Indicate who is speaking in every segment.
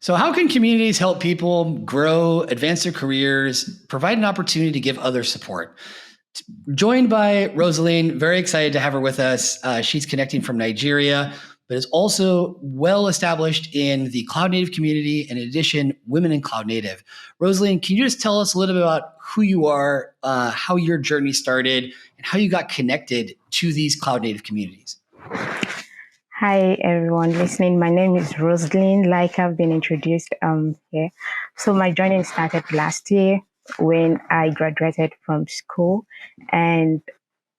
Speaker 1: So how can communities help people grow, advance their careers, provide an opportunity to give others support? Joined by Roseline, very excited to have her with us. She's connecting from Nigeria, but is also well established in the cloud native community, and in addition, women in cloud native. Roseline, can you just tell us a little bit about who you are, how your journey started, and how you got connected to these cloud native communities?
Speaker 2: Hi, everyone listening. My name is Roseline, like I've been introduced here. So my journey started last year when I graduated from school and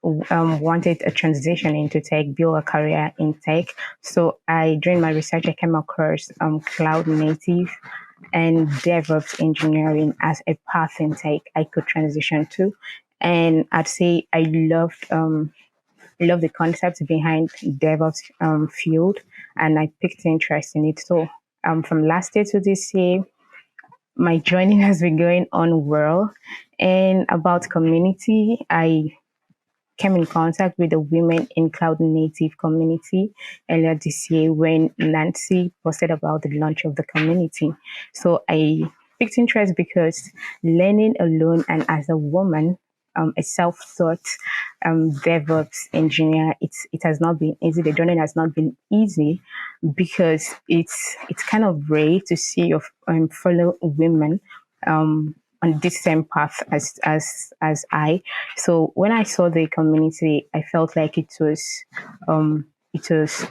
Speaker 2: wanted a transition into tech, build a career in tech. So during my research, I came across cloud native and DevOps engineering as a path in tech I could transition to. And I'd say I love the concept behind DevOps field, and I picked interest in it. So from last year to this year, my journey has been going on well. And about community, I came in contact with the women in cloud native community earlier this year when Nancy posted about the launch of the community. So I picked interest because learning alone and as a woman, a self-taught DevOps engineer, it has not been easy. The journey has not been easy because it's kind of rare to see your fellow women on this same path as I. So when I saw the community, I felt like it was a place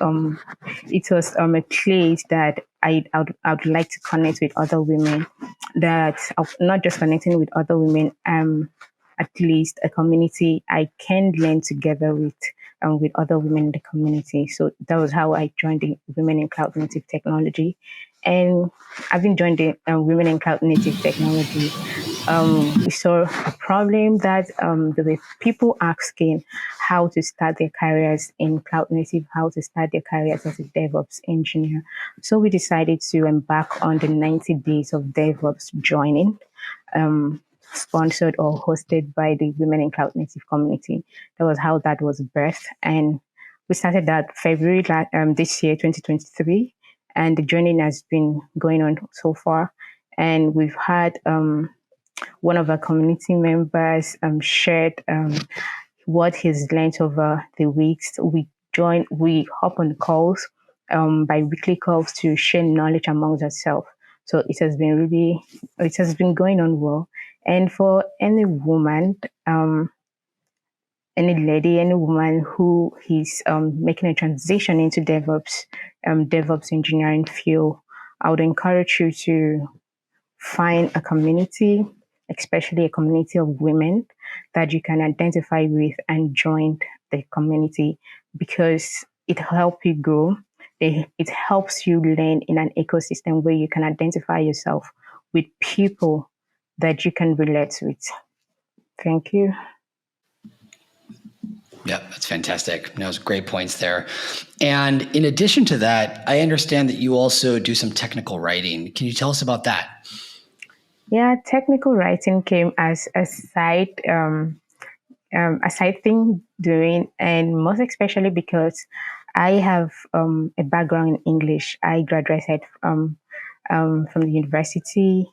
Speaker 2: that I'd like to connect with other women. That not just connecting with other women, at least a community I can learn together with other women in the community. So that was how I joined the Women in Cloud Native Technology. And having joined the Women in Cloud Native Technology, we saw a problem that there were people asking how to start their careers in cloud native, how to start their careers as a DevOps engineer. So we decided to embark on the 90 days of DevOps joining. Sponsored or hosted by the Women in Cloud Native community. That was how that was birthed. And we started that February this year, 2023. And the journey has been going on so far. And we've had one of our community members shared what he's learned over the weeks. We hop on calls, by weekly calls to share knowledge amongst ourselves. So it has been going on well. And for any woman, any lady, any woman who is making a transition into DevOps engineering field, I would encourage you to find a community, especially a community of women that you can identify with and join the community because it helps you grow. It helps you learn in an ecosystem where you can identify yourself with people that you can relate with. Thank you.
Speaker 1: Yeah, that's fantastic. Those great points there. And in addition to that, I understand that you also do some technical writing. Can you tell us about that?
Speaker 2: Yeah, technical writing came as a side thing doing, and most especially because I have a background in English. I graduated from the university,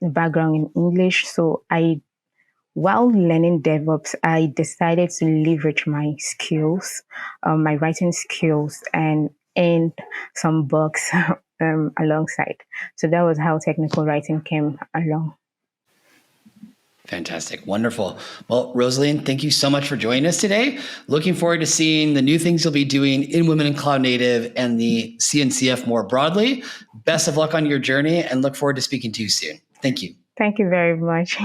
Speaker 2: background in English. So while learning DevOps, I decided to leverage my skills, my writing skills, and some books alongside. So that was how technical writing came along.
Speaker 1: Fantastic. Wonderful. Well, Roseline, thank you so much for joining us today. Looking forward to seeing the new things you'll be doing in Women in Cloud Native and the CNCF more broadly. Best of luck on your journey and look forward to speaking to you soon. Thank you.
Speaker 2: Thank you very much.